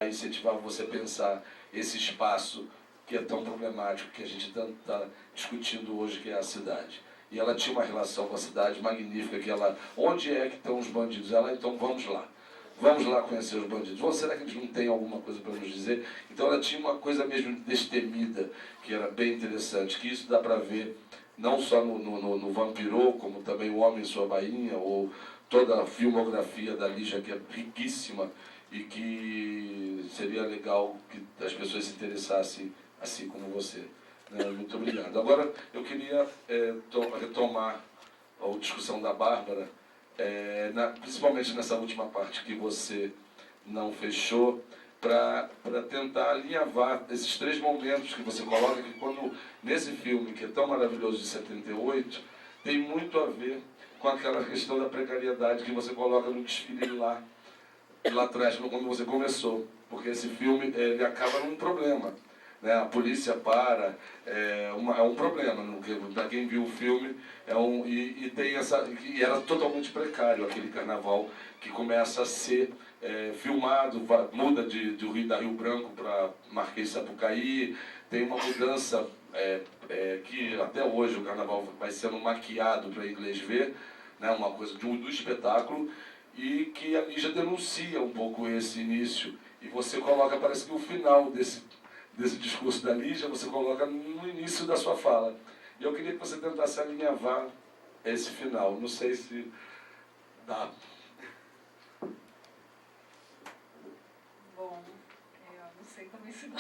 incentivar você a pensar esse espaço que é tão problemático, que a gente está discutindo hoje, que é a cidade. E ela tinha uma relação com a cidade magnífica, que ela, onde é que estão os bandidos? Ela, então vamos lá conhecer os bandidos. Ou será que eles não têm alguma coisa para nos dizer? Então ela tinha uma coisa mesmo destemida, que era bem interessante, que isso dá para ver não só no Vampirô, como também O Homem em Sua Bainha, ou toda a filmografia da Lígia, que é riquíssima, e que seria legal que as pessoas se interessassem assim como você. Muito obrigado. Agora, eu queria retomar a discussão da Bárbara, principalmente nessa última parte que você não fechou, para tentar alinhavar esses três momentos que você coloca, que quando, nesse filme, que é tão maravilhoso, de 78, tem muito a ver com aquela questão da precariedade que você coloca no desfile lá atrás, quando você começou. Porque esse filme ele acaba num problema. Né? A polícia para, é um problema. Para quem viu o filme, e tem e era totalmente precário aquele carnaval que começa a ser filmado, muda da Rio Branco para Marquês de Sapucaí, tem uma mudança que até hoje o carnaval vai sendo maquiado para inglês ver, né? Uma coisa do espetáculo, e que a Lígia denuncia um pouco esse início, e você coloca, parece que o final desse discurso da Lígia, você coloca no início da sua fala. E eu queria que você tentasse alinhavar esse final. Não sei se dá. Bom, não sei também se dá.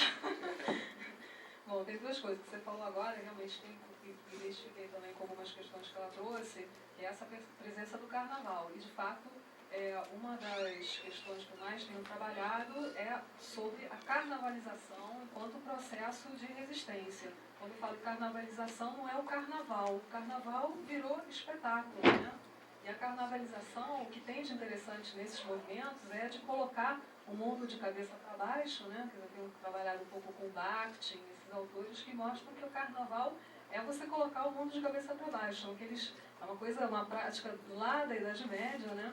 Bom, tem duas coisas que você falou agora, realmente me identifiquei também com algumas questões que ela trouxe, que é essa presença do carnaval. E, de fato, uma das questões que eu mais tenho trabalhado é sobre a carnavalização enquanto processo de resistência. Quando eu falo carnavalização, não é o carnaval. O carnaval virou espetáculo, né? E a carnavalização, o que tem de interessante nesses movimentos é de colocar o mundo de cabeça para baixo, né? Que eu tenho trabalhado um pouco com Bakhtin, esses autores que mostram que o carnaval é você colocar o mundo de cabeça para baixo. É uma prática lá da Idade Média, né?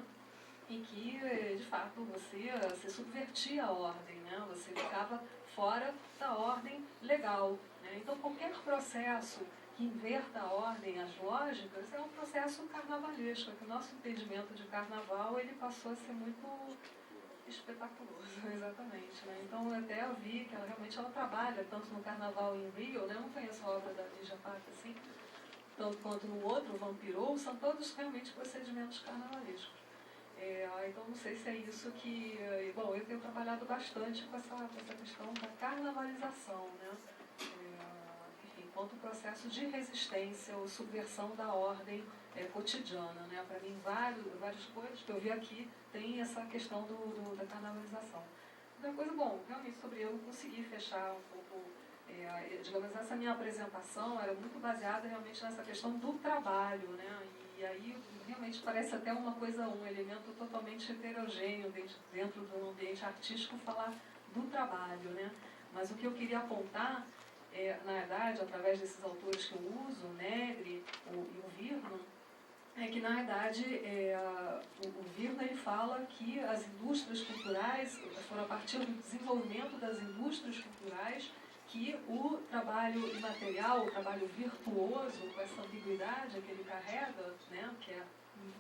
Em que, de fato, você subvertia a ordem, né? Você ficava fora da ordem legal, né? Então, qualquer processo que inverta a ordem, as lógicas, é um processo carnavalesco, que o nosso entendimento de carnaval ele passou a ser muito espetaculoso, exatamente. Né? Então, eu até vi que ela trabalha tanto no Carnaval em Rio, né? Eu não conheço a obra da Lígia Paca assim, tanto quanto no outro, o Vampirô, são todos realmente procedimentos carnavalescos. Então, não sei se é isso que... Bom, eu tenho trabalhado bastante com essa questão da carnavalização, né? Enfim, quanto processo de resistência ou subversão da ordem cotidiana, né? Para mim, várias coisas que eu vi aqui tem essa questão da carnavalização. Outra coisa, bom, realmente sobre eu consegui fechar um pouco... digamos, essa minha apresentação era muito baseada realmente nessa questão do trabalho, né? E aí realmente parece até um elemento totalmente heterogêneo dentro do ambiente artístico falar do trabalho, né? Mas o que eu queria apontar, na verdade, através desses autores que eu uso, o Negri e o Virman, é que, na verdade, o Virman ele fala que as indústrias culturais, foram a partir do desenvolvimento das indústrias culturais, que o trabalho imaterial, o trabalho virtuoso, com essa ambiguidade que ele carrega, né, que é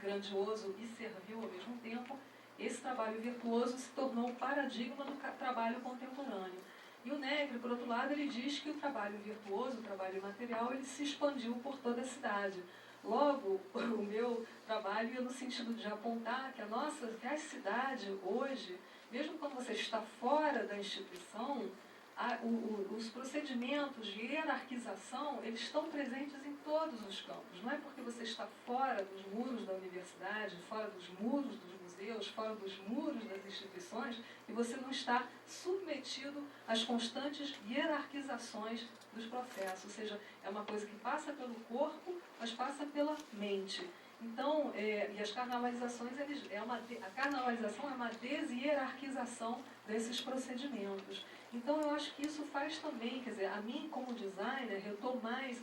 grandioso e servil ao mesmo tempo, esse trabalho virtuoso se tornou o paradigma do trabalho contemporâneo. E o Negri, por outro lado, ele diz que o trabalho virtuoso, o trabalho imaterial, ele se expandiu por toda a cidade. Logo, o meu trabalho ia no sentido de apontar que a cidade hoje, mesmo quando você está fora da instituição, os procedimentos de hierarquização, eles estão presentes em todos os campos. Não é porque você está fora dos muros da universidade, fora dos muros dos museus, fora dos muros das instituições, que você não está submetido às constantes hierarquizações dos processos. Ou seja, é uma coisa que passa pelo corpo, mas passa pela mente. Então, e as carnavalizações, a carnavalização é uma deshierarquização desses procedimentos. Então, eu acho que isso faz também, quer dizer, a mim como designer, eu estou mais,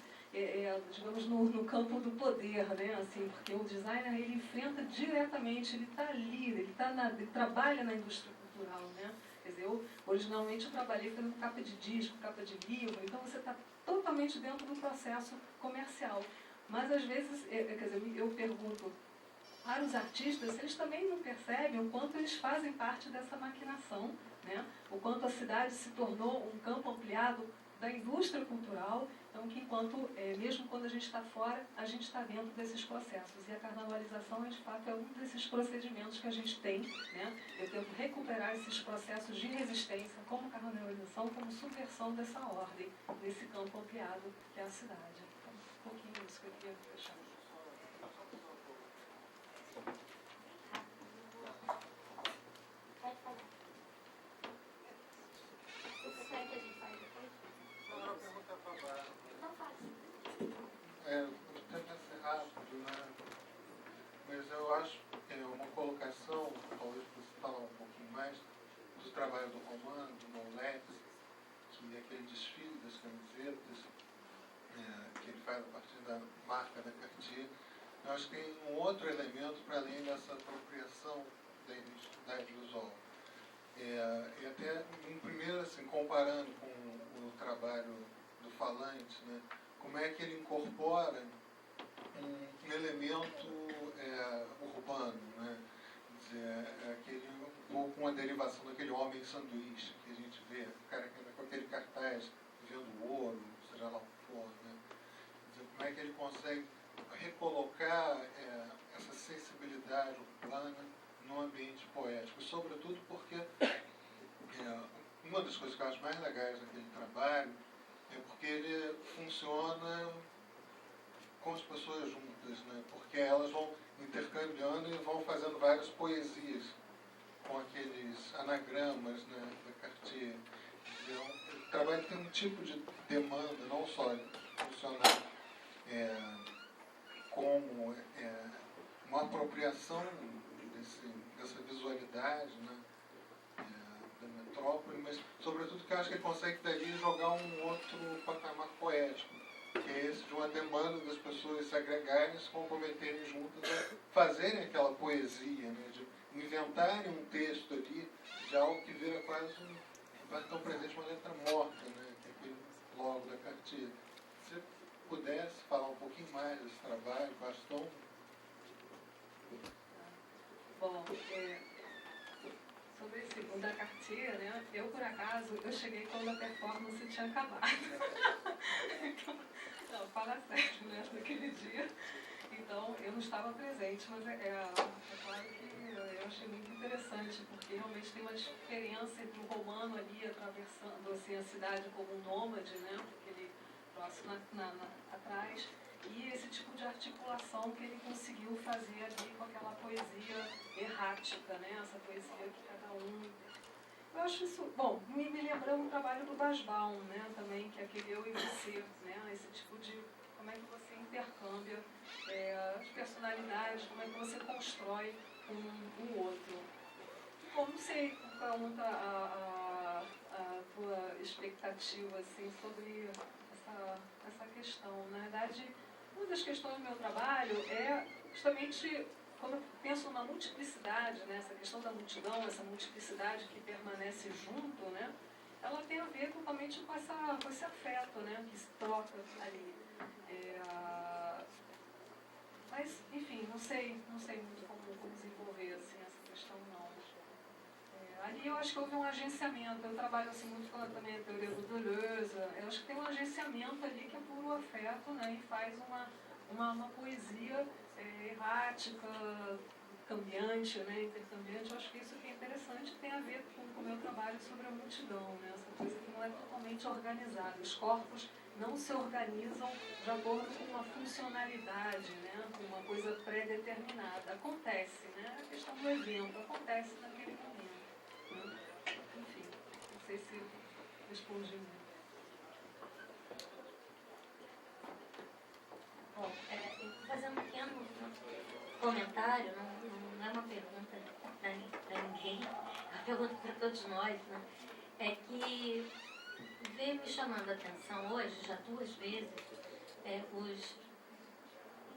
digamos, no campo do poder, né? Assim, porque o designer, ele enfrenta diretamente, ele está ali, ele trabalha na indústria cultural, né? Quer dizer, Originalmente eu trabalhei fazendo capa de disco, capa de livro, então você está totalmente dentro do processo comercial. Mas às vezes, quer dizer, eu pergunto para os artistas, eles também não percebem o quanto eles fazem parte dessa maquinação, né? O quanto a cidade se tornou um campo ampliado da indústria cultural, então que enquanto, mesmo quando a gente está fora, a gente está dentro desses processos. E a carnavalização, de fato, é um desses procedimentos que a gente tem, né? Eu tento recuperar esses processos de resistência, como carnavalização, como subversão dessa ordem, nesse campo ampliado que é a cidade. Então, um pouquinho isso que eu queria fechar. Mas eu acho que é uma colocação, talvez para você falar um pouquinho mais, do trabalho do Romano, do Molex, que é aquele desfile das camisetas, que ele faz a partir da marca da Cartier. Eu acho que tem um outro elemento para além dessa apropriação da identidade visual. E até, primeiro, assim, comparando com o trabalho do Falante, né, como é que ele incorpora um elemento urbano, né? Quer dizer, um pouco uma derivação daquele homem sanduíche que a gente vê, o cara que anda com aquele cartaz vendo ouro, seja lá o que for, né? Quer dizer, como é que ele consegue recolocar essa sensibilidade urbana num ambiente poético, sobretudo porque uma das coisas que eu acho mais legais daquele trabalho é porque ele funciona com as pessoas juntas, né? Porque elas vão intercambiando e vão fazendo várias poesias com aqueles anagramas, né, da Cartier. Então, o trabalho tem um tipo de demanda, não só funcionar como uma apropriação dessa visualidade, né, da metrópole, mas sobretudo que eu acho que ele consegue dali jogar um outro patamar poético, que é esse de uma demanda das pessoas se agregarem, se comprometerem juntas a fazerem aquela poesia, né, de inventarem um texto ali de algo que vira quase tão presente uma letra morta, né, que é aquele logo da Cartier. Se você pudesse falar um pouquinho mais desse trabalho, que eu acho tão... Bom, sobre esse segundo da Cartier, né, eu por acaso, eu cheguei quando a performance tinha acabado. Então, não, fala sério, né, naquele dia. Então, eu não estava presente, mas é claro que eu achei muito interessante, porque realmente tem uma diferença entre o Romano ali atravessando assim, a cidade como um nômade, né, aquele próximo atrás, e esse tipo de articulação que ele conseguiu fazer ali com aquela poesia errática, né, essa poesia que cada um... Eu acho isso, bom, me lembrando o trabalho do Basbaum, né, também, que é aquele eu e você, né, esse tipo de, como é que você intercâmbia as personalidades, como é que você constrói um outro. Bom, não sei qual é a tua expectativa, assim, sobre essa questão. Na verdade, uma das questões do meu trabalho é justamente... Quando eu penso na multiplicidade, né, essa questão da multidão, essa multiplicidade que permanece junto, né, ela tem a ver totalmente com esse afeto, né, que se troca ali. Mas, enfim, não sei muito como desenvolver assim, essa questão, não. Ali eu acho que houve um agenciamento. Eu trabalho assim, muito com também a teoria do Deleuze. Eu acho que tem um agenciamento ali que é puro afeto, né, e faz uma poesia errática, cambiante, né, intercambiante. Eu acho que isso que é interessante, tem a ver com o meu trabalho sobre a multidão, né, essa coisa que não é totalmente organizada. Os corpos não se organizam de acordo com uma funcionalidade, né, com uma coisa pré-determinada. Acontece, né, a questão do evento acontece naquele momento, né? Enfim, não sei se respondi muito. Bom, eu vou fazer um pequeno comentário, não é uma pergunta para ninguém, é uma pergunta para todos nós, né? É que veio me chamando a atenção hoje, já 2 vezes,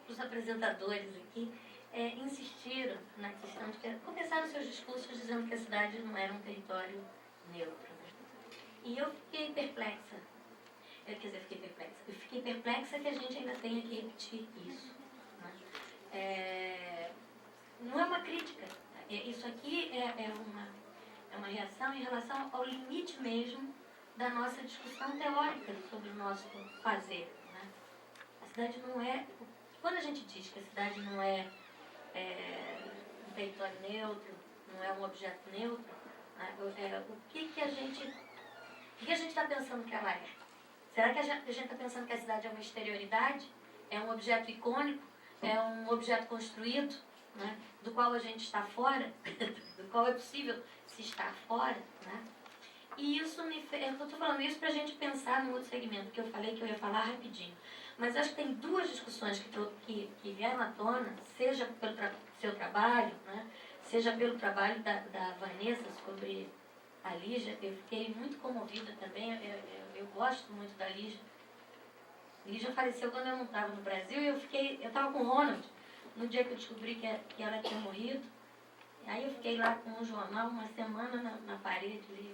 os apresentadores aqui insistiram na questão de que começaram seus discursos dizendo que a cidade não era um território neutro. Né? E eu fiquei perplexa. Eu fiquei perplexa que a gente ainda tenha que repetir isso. Né? Não é uma crítica. Isso aqui é uma reação em relação ao limite mesmo da nossa discussão teórica sobre o nosso fazer. Né? A cidade não é... Quando a gente diz que a cidade não é um território neutro, não é um objeto neutro, né? O que a gente está pensando que ela é? Será que a gente está pensando que a cidade é uma exterioridade? É um objeto icônico? É um objeto construído, né? Do qual a gente está fora? Do qual é possível se estar fora? Né? E isso eu estou falando isso para a gente pensar no outro segmento que eu falei que eu ia falar rapidinho. Mas acho que tem duas discussões que vieram à tona, seja pelo seu trabalho, né? Seja pelo trabalho da Vanessa sobre a Lígia. Eu fiquei muito comovida também, eu gosto muito da Lígia. Lígia faleceu quando eu não estava no Brasil e eu estava com o Ronald no dia que eu descobri que ela tinha morrido. E aí eu fiquei lá com um jornal uma semana na parede.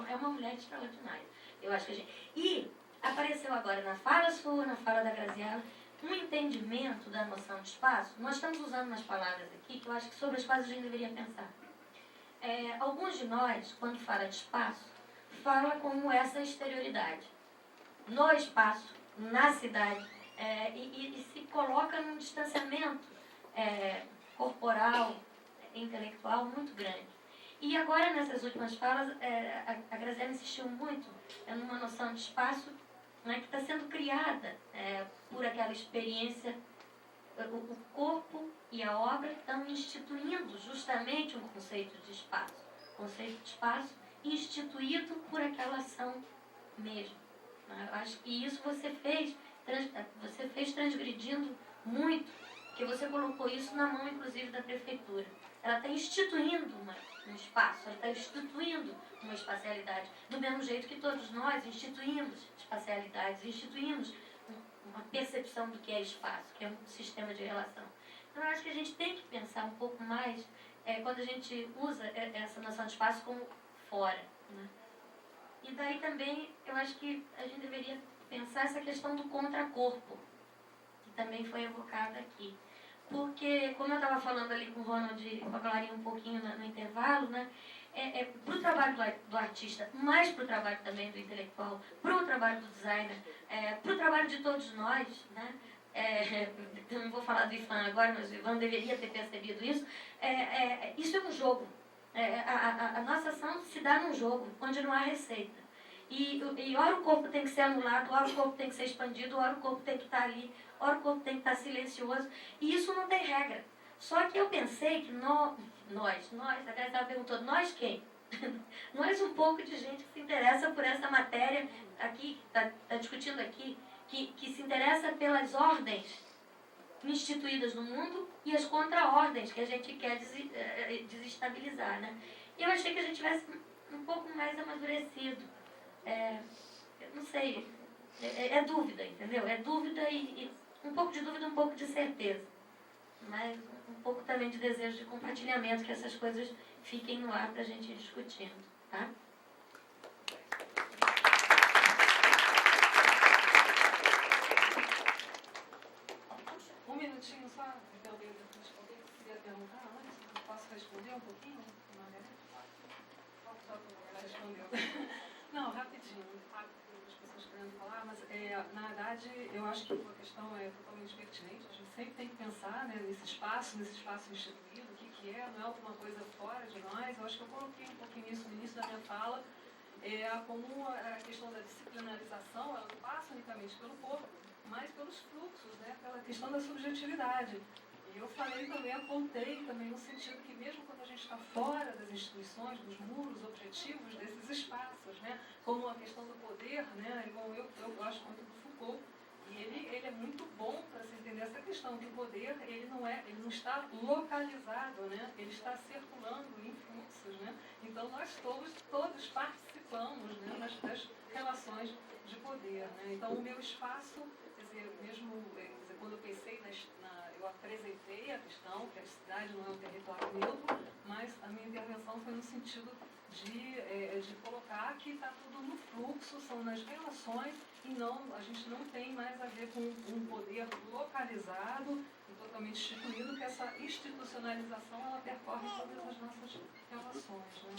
É uma mulher extraordinária. Eu acho que a gente... E apareceu agora na fala sua, na fala da Graziella, um entendimento da noção de espaço. Nós estamos usando umas palavras aqui que eu acho que sobre as quais a gente deveria pensar. Alguns de nós, quando fala de espaço, fala como essa exterioridade. No espaço, na cidade, e se coloca num distanciamento corporal, intelectual muito grande. E agora, nessas últimas falas, a Graziella insistiu muito numa noção de espaço, né, que está sendo criada por aquela experiência. O corpo e a obra estão instituindo justamente um conceito de espaço. Conceito de espaço instituído por aquela ação mesmo. Eu acho que isso você fez transgredindo muito, porque você colocou isso na mão, inclusive, da prefeitura. Ela está instituindo um espaço, ela está instituindo uma espacialidade, do mesmo jeito que todos nós instituímos espacialidades, instituímos uma percepção do que é espaço, que é um sistema de relação. Então, eu acho que a gente tem que pensar um pouco mais quando a gente usa essa noção de espaço como fora. Né? E daí também, eu acho que a gente deveria pensar essa questão do contracorpo, que também foi evocada aqui. Porque, como eu estava falando ali com o Ronald e com a Clarinha um pouquinho no intervalo, né, para o trabalho do artista, mas para o trabalho também do intelectual, para o trabalho do designer, para o trabalho de todos nós, né, eu não vou falar do Ivan agora, mas o Ivan deveria ter percebido isso, isso é um jogo. A nossa ação se dá num jogo, onde não há receita. E ora o corpo tem que ser anulado, ora o corpo tem que ser expandido, ora o corpo tem que estar ali, ora o corpo tem que estar silencioso. E isso não tem regra. Só que eu pensei que nós, a Graziella perguntou, nós quem? Nós um pouco de gente que se interessa por essa matéria aqui, está discutindo aqui, que se interessa pelas ordens instituídas no mundo e as contra-ordens que a gente quer desestabilizar. Né? E eu achei que a gente tivesse um pouco mais amadurecido. Eu não sei, dúvida, entendeu? É dúvida e um pouco de dúvida, um pouco de certeza. Mas um pouco também de desejo de compartilhamento, que essas coisas fiquem no ar para a gente ir discutindo, tá? Um minutinho só, então, eu queria perguntar antes, posso responder um pouquinho? Só para responder. Não, rapidinho, as pessoas querendo falar, mas na verdade eu acho que a questão é totalmente pertinente. A gente sempre tem que pensar, né, nesse espaço instituído, o que é, não é alguma coisa fora de nós. Eu acho que eu coloquei um pouquinho isso no início da minha fala, como a questão da disciplinarização, ela não passa unicamente pelo corpo, mas pelos fluxos, né, pela questão da subjetividade. E eu falei também, apontei também no sentido que mesmo quando a gente está fora das instituições, dos muros objetivos desses espaços, né, como a questão do poder, né, igual eu gosto muito do Foucault, e ele é muito bom para se entender essa questão que o poder ele não está localizado, né, ele está circulando em fluxos, né, então nós todos participamos, né, das relações de poder. poder, né? Então, o meu espaço, quer dizer, mesmo quando eu pensei, eu apresentei a questão que a cidade não é um território neutro, mas a minha intervenção foi no sentido de colocar que está tudo no fluxo, são nas relações, e não, a gente não tem mais a ver com um poder localizado e totalmente instituído, que essa institucionalização ela percorre todas as nossas relações. Né?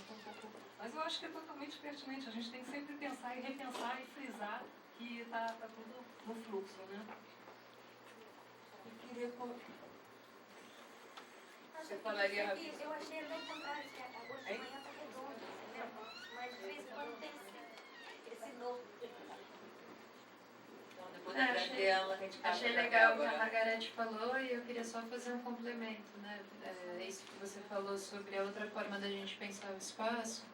Mas eu acho que é totalmente pertinente, a gente tem que sempre pensar e repensar e frisar que está tudo no fluxo. Né? Eu queria... Você falaria rápido? Eu achei até o contrário, que hoje de manhã está redondo, entendeu? Mas de vez em quando tem esse novo. Achei legal o que a Margarete falou e eu queria só fazer um complemento, né? Isso que você falou sobre a outra forma da gente pensar o espaço.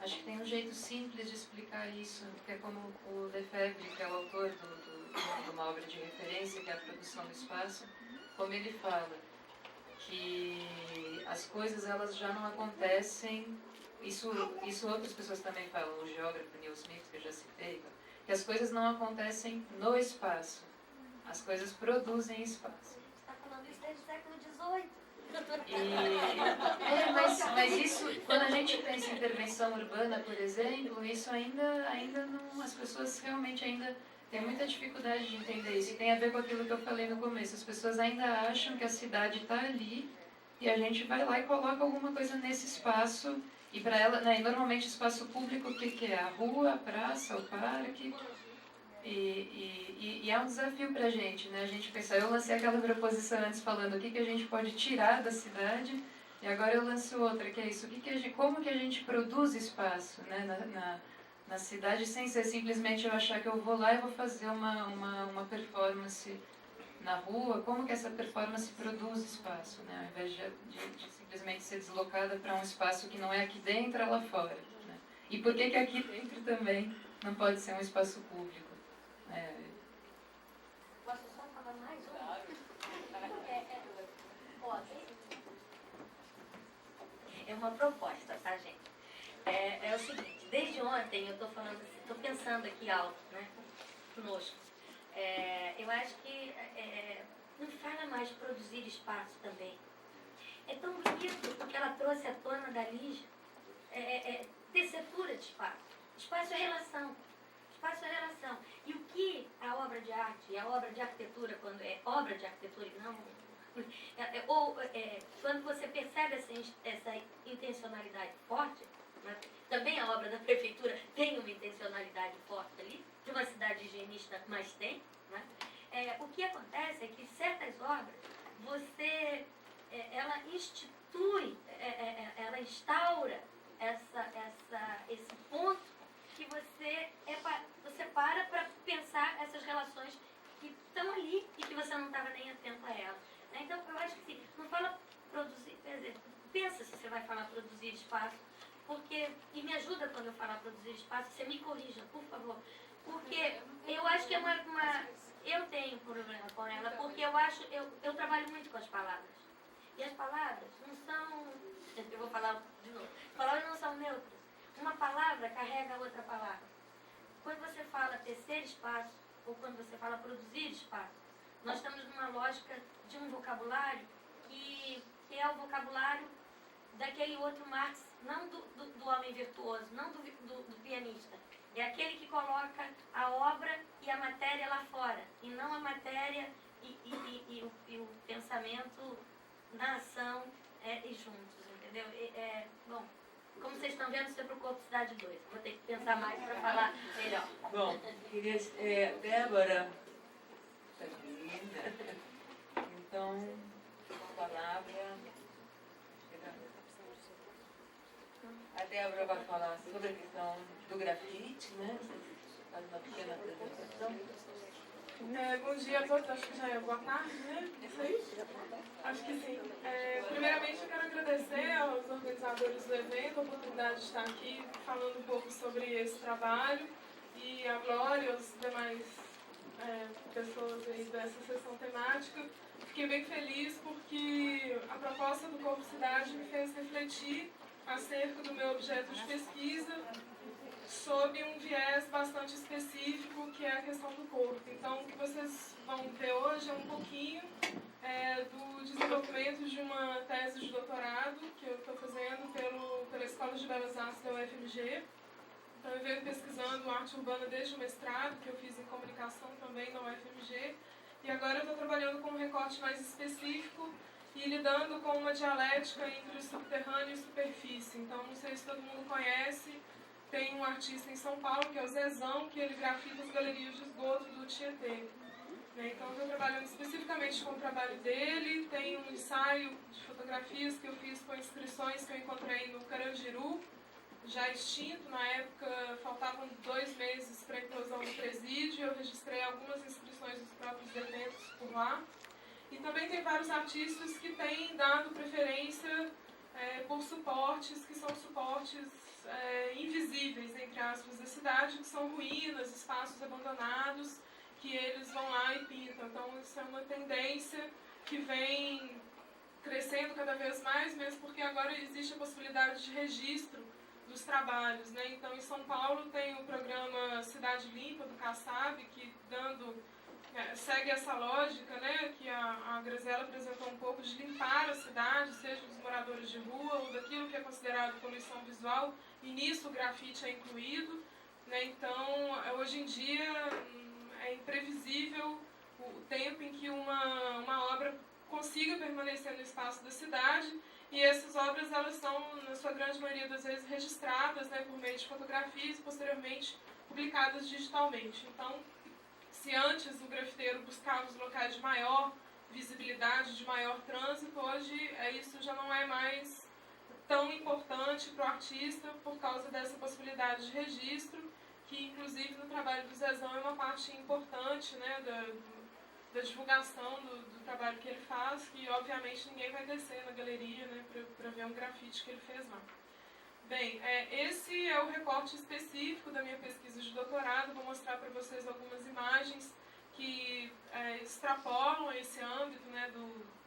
Acho que tem um jeito simples de explicar isso, que é como o Lefebvre, que é o autor de uma obra de referência, que é a produção do espaço, como ele fala que as coisas elas já não acontecem, isso outras pessoas também falam, o geógrafo Neil Smith, que eu já citei, que as coisas não acontecem no espaço, as coisas produzem espaço. Você está falando isso desde o século XVIII. Mas isso, quando a gente pensa em intervenção urbana, por exemplo, isso ainda não, as pessoas realmente ainda têm muita dificuldade de entender isso. E tem a ver com aquilo que eu falei no começo. As pessoas ainda acham que a cidade está ali e a gente vai lá e coloca alguma coisa nesse espaço. E para ela, né, normalmente espaço público, o que é? A rua, a praça, o parque. E é um desafio para a gente, né? A gente pensa, eu lancei aquela proposição antes falando o que a gente pode tirar da cidade, e agora eu lanço outra, que é isso, como que a gente produz espaço, né? Na cidade, sem ser simplesmente eu achar que eu vou lá e vou fazer uma performance na rua, como que essa performance produz espaço, né? Ao invés de simplesmente ser deslocada para um espaço que não é aqui dentro, é lá fora. Né? E por que aqui dentro também não pode ser um espaço público? Posso só falar mais um? É uma proposta, tá, gente? É o seguinte, desde ontem eu estou pensando aqui alto, né, conosco. Eu acho que não fala mais de produzir espaço também. É tão bonito porque ela trouxe à tona da Lígia tessitura de espaço. Espaço é relação. Espaço é relação. E o que a obra de arte e a obra de arquitetura, quando é obra de arquitetura e não... quando você percebe essa intencionalidade forte, né, também a obra da prefeitura tem uma intencionalidade forte ali, de uma cidade higienista, mas tem. Né? O que acontece é que certas obras, ela institui, ela instaura esse ponto que você para pensar essas relações que estão ali e que você não estava nem atento a elas. Então, eu acho que não fala produzir, quer dizer, pensa se você vai falar produzir espaço, e me ajuda quando eu falar produzir espaço, você me corrija, por favor, porque eu acho que eu tenho problema com ela, porque eu trabalho muito com as palavras, e as palavras não são, eu vou falar de novo, as palavras não são neutras, uma palavra carrega outra palavra. Quando você fala tecer espaço, ou quando você fala produzir espaço, nós estamos numa lógica de um vocabulário que é o vocabulário daquele outro Marx, não do homem virtuoso, não do pianista. É aquele que coloca a obra e a matéria lá fora, e não a matéria e o pensamento na ação e juntos, entendeu? Bom, como vocês estão vendo, isso é para o Corpo Cidade 2. Vou ter que pensar mais para falar melhor. Bom, queria... Débora... Sabrina... Então, a palavra... A Débora vai falar sobre a questão do grafite, né? Faz uma pequena apresentação. Bom dia a todos, acho que já é boa tarde, né? Isso aí? Acho que sim. Primeiramente, eu quero agradecer aos organizadores do evento a oportunidade de estar aqui falando um pouco sobre esse trabalho, e a Glória e os demais pessoas aí dessa sessão temática. Fiquei bem feliz porque a proposta do Corpo Cidade me fez refletir acerca do meu objeto de pesquisa sob um viés bastante específico, que é a questão do corpo. Então, o que vocês vão ver hoje é um pouquinho do desenvolvimento de uma tese de doutorado que eu estou fazendo pela Escola de Belas Artes da UFMG. Então, eu venho pesquisando arte urbana desde o mestrado, que eu fiz em comunicação também na UFMG, e agora eu estou trabalhando com um recorte mais específico e lidando com uma dialética entre o subterrâneo e superfície. Então, não sei se todo mundo conhece, tem um artista em São Paulo, que é o Zezão, que ele grafita as galerias de esgoto do Tietê. Então, eu estou trabalhando especificamente com o trabalho dele. Tem um ensaio de fotografias que eu fiz com inscrições que eu encontrei no Carandiru, já extinto. Na época, faltavam 2 meses para a inclusão do presídio. Eu registrei algumas inscrições dos próprios detentos por lá. E também tem vários artistas que têm dado preferência por suportes, que são suportes invisíveis, entre aspas, da cidade, que são ruínas, espaços abandonados, que eles vão lá e pintam. Então, isso é uma tendência que vem crescendo cada vez mais, mesmo porque agora existe a possibilidade de registro dos trabalhos, né? Então, em São Paulo tem o programa Cidade Limpa, do Kassab, que segue essa lógica, né, que a Graziela apresentou um pouco, de limpar a cidade, seja dos moradores de rua ou daquilo que é considerado poluição visual, e nisso o grafite é incluído, né? Então, hoje em dia é imprevisível o tempo em que uma obra consiga permanecer no espaço da cidade, e essas obras, elas são, na sua grande maioria das vezes, registradas, né, por meio de fotografias e posteriormente publicadas digitalmente. Então, se antes o grafiteiro buscava os locais de maior visibilidade, de maior trânsito, hoje isso já não é mais tão importante para o artista por causa dessa possibilidade de registro, que inclusive no trabalho do Zezão é uma parte importante, né, da divulgação do trabalho que ele faz, que obviamente ninguém vai descer na galeria, né, para ver um grafite que ele fez lá. Bem, esse é o recorte específico da minha pesquisa de doutorado. Vou mostrar para vocês algumas imagens que extrapolam esse âmbito, né,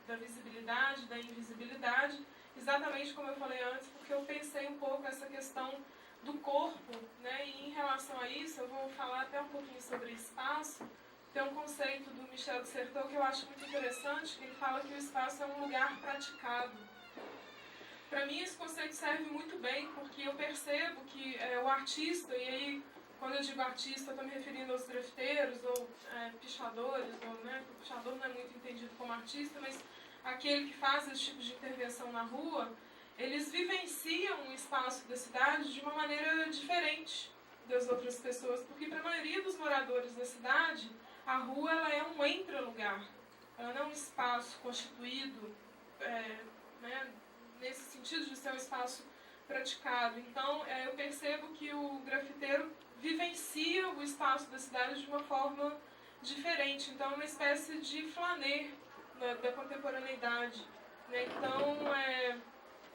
da visibilidade, da invisibilidade, exatamente como eu falei antes, porque eu pensei um pouco essa questão do corpo, né, e em relação a isso eu vou falar até um pouquinho sobre espaço. Tem um conceito do Michel de Certeau que eu acho muito interessante, que ele fala que o espaço é um lugar praticado. Para mim, esse conceito serve muito bem, porque eu percebo que o artista, e aí, quando eu digo artista, eu estou me referindo aos grafiteiros ou pichadores, ou, né, o pichador não é muito entendido como artista, mas aquele que faz esse tipo de intervenção na rua, eles vivenciam o espaço da cidade de uma maneira diferente das outras pessoas, porque para a maioria dos moradores da cidade, a rua ela é um entra-lugar, ela não é um espaço constituído, né, nesse sentido de ser um espaço praticado. Então, eu percebo que o grafiteiro vivencia o espaço da cidade de uma forma diferente. Então, é uma espécie de flaner da contemporaneidade, né? Então,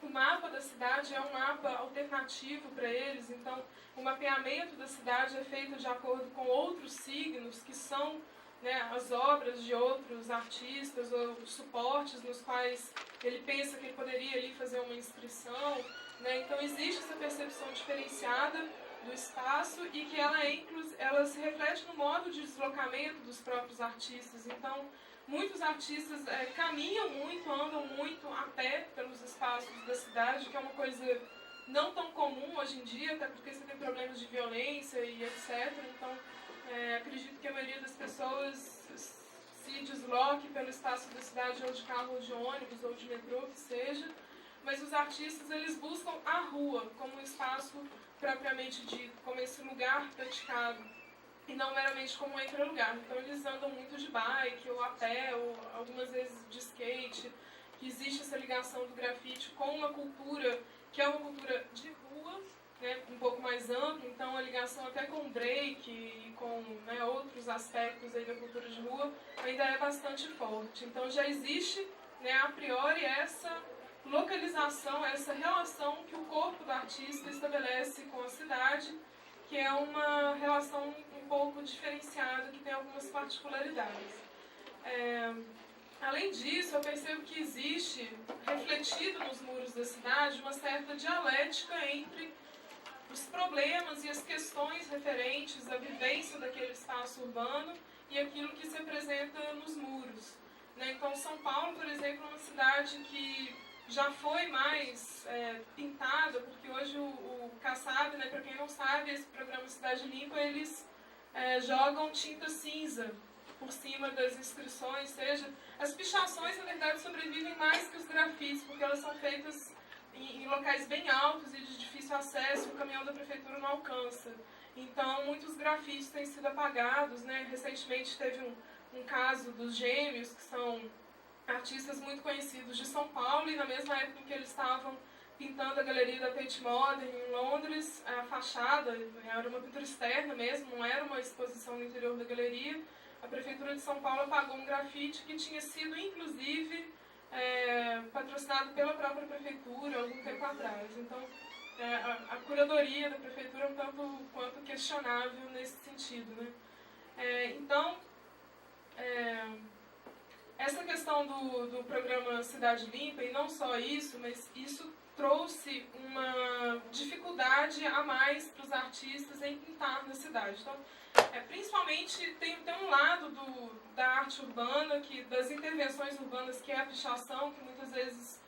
o mapa da cidade é um mapa alternativo para eles. Então, o mapeamento da cidade é feito de acordo com outros signos, que são, né, as obras de outros artistas ou suportes nos quais ele pensa que ele poderia ali fazer uma inscrição, né? Então existe essa percepção diferenciada do espaço e que ela se reflete no modo de deslocamento dos próprios artistas. Então muitos artistas caminham muito, andam muito a pé pelos espaços da cidade, que é uma coisa não tão comum hoje em dia, até porque você tem problemas de violência e etc. Então acredito que a maioria das pessoas se desloque pelo espaço da cidade, ou de carro, ou de ônibus, ou de metrô, que seja, mas os artistas, eles buscam a rua como um espaço propriamente dito, como esse lugar praticado, e não meramente como um entra-lugar. Então eles andam muito de bike, ou a pé, ou algumas vezes de skate, que existe essa ligação do grafite com uma cultura que é uma cultura de rua, né, um pouco mais ampla. Então a ligação até com o break e com, né, outros aspectos aí da cultura de rua ainda é bastante forte. Então já existe, né, a priori essa localização, essa relação que o corpo do artista estabelece com a cidade, que é uma relação um pouco diferenciada, que tem algumas particularidades. Além disso, eu percebo que existe, refletido nos muros da cidade, uma certa dialética entre os problemas e as questões referentes à vivência daquele espaço urbano e aquilo que se apresenta nos muros. Né? Então, São Paulo, por exemplo, é uma cidade que já foi mais pintada, porque hoje o Kassab, né, para quem não sabe, esse programa Cidade Limpa, eles jogam tinta cinza por cima das inscrições, seja, as pichações, na verdade, sobrevivem mais que os grafites, porque elas são feitas em locais bem altos e de difícil acesso, o caminhão da prefeitura não alcança. Então, muitos grafites têm sido apagados, né? Recentemente teve um caso dos Gêmeos, que são artistas muito conhecidos de São Paulo, e na mesma época em que eles estavam pintando a galeria da Tate Modern em Londres, a fachada era uma pintura externa mesmo, não era uma exposição no interior da galeria, a Prefeitura de São Paulo apagou um grafite que tinha sido, inclusive, patrocinado pela própria Prefeitura algum tempo atrás. Então, a curadoria da Prefeitura é um tanto quanto questionável nesse sentido. Né? Essa questão do programa Cidade Limpa, e não só isso, mas isso trouxe uma dificuldade a mais para os artistas em pintar na cidade. Então, principalmente tem um lado da arte urbana, das intervenções urbanas, que é a pichação, que muitas vezes,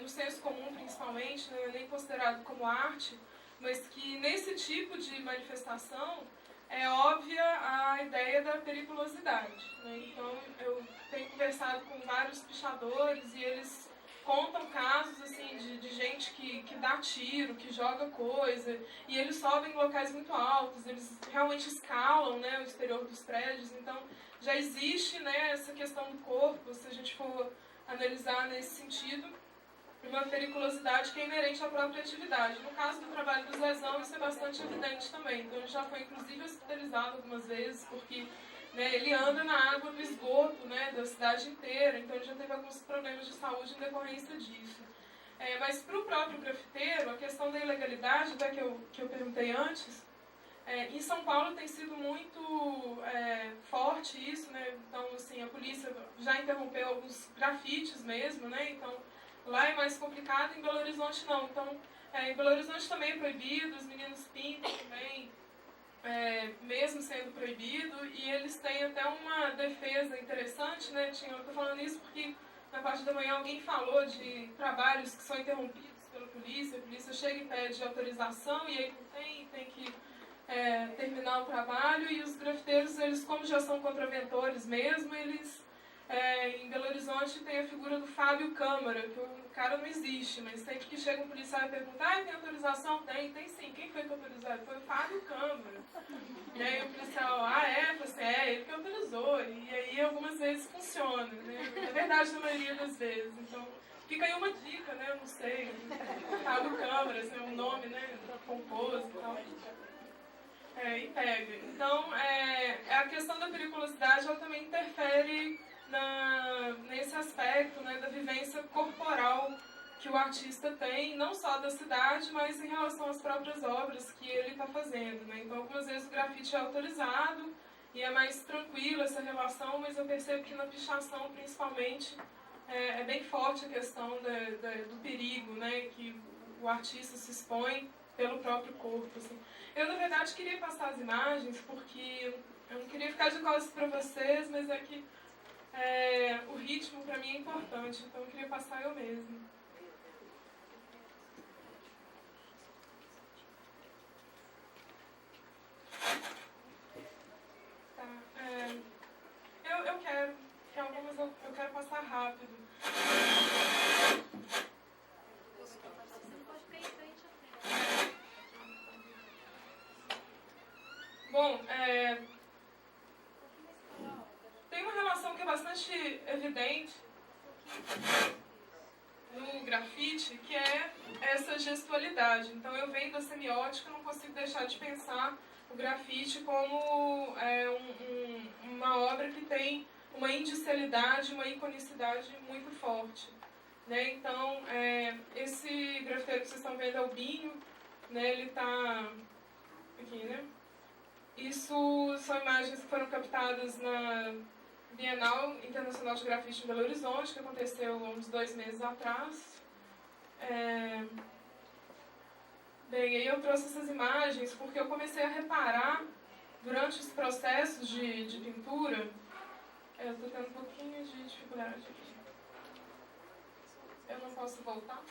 no senso comum principalmente, não é nem considerado como arte, mas que nesse tipo de manifestação é óbvia a ideia da periculosidade. Né? Então, eu tenho conversado com vários pichadores e eles contam casos assim, de gente que dá tiro, que joga coisa, e eles sobem em locais muito altos, eles realmente escalam, né, o exterior dos prédios. Então, já existe, né, essa questão do corpo, se a gente for analisar nesse sentido, uma periculosidade que é inerente à própria atividade. No caso do trabalho do Zezão, isso é bastante evidente também. Então, ele já foi, inclusive, hospitalizado algumas vezes, porque ele anda na água do esgoto, né, da cidade inteira, então ele já teve alguns problemas de saúde em decorrência disso. Mas para o próprio grafiteiro, a questão da ilegalidade, até que eu perguntei antes, em São Paulo tem sido muito forte isso, né? Então, assim, a polícia já interrompeu alguns grafites mesmo, né? Então, lá é mais complicado, em Belo Horizonte não. Então, em Belo Horizonte também é proibido, os meninos pintam também, mesmo sendo proibido, e eles têm até uma defesa interessante, né? Eu estou falando isso porque na parte da manhã alguém falou de trabalhos que são interrompidos pela polícia, a polícia chega e pede autorização, e aí não tem que terminar o trabalho, e os grafiteiros, eles, como já são contraventores mesmo, eles... em Belo Horizonte tem a figura do Fábio Câmara, que o cara não existe, mas sempre que chega um policial e pergunta, tem autorização? Tem sim. Quem foi que autorizou? Foi o Fábio Câmara. E aí o policial, ele que autorizou. E aí algumas vezes funciona, né? É verdade na maioria das vezes. Então, fica aí uma dica, né? Eu não sei. Fábio Câmara, esse é um nome, né? Pomposo e tal. E pega. Então, a questão da periculosidade, ela também interfere nesse aspecto, né, da vivência corporal que o artista tem, não só da cidade, mas em relação às próprias obras que ele está fazendo. Né? Então, algumas vezes o grafite é autorizado e é mais tranquila essa relação, mas eu percebo que na pichação, principalmente, é bem forte a questão do perigo, né, que o artista se expõe pelo próprio corpo. Assim. Eu, na verdade, queria passar as imagens, porque eu não queria ficar de costas para vocês, mas é que o ritmo para mim é importante, então eu queria passar eu mesma. Tá, eu quero, que algumas eu quero passar rápido. Bom, tem uma relação que é bastante evidente no grafite, que é essa gestualidade. Então, eu venho da semiótica, não consigo deixar de pensar o grafite como uma obra que tem uma indicialidade, uma iconicidade muito forte. Né? Então, esse grafiteiro que vocês estão vendo é o Binho, né? Ele está aqui, né? Isso são imagens que foram captadas na Bienal Internacional de Grafite em Belo Horizonte, que aconteceu há uns 2 meses atrás. Bem, aí eu trouxe essas imagens porque eu comecei a reparar, durante os processos de pintura, eu estou tendo um pouquinho de dificuldade aqui. Eu não posso voltar?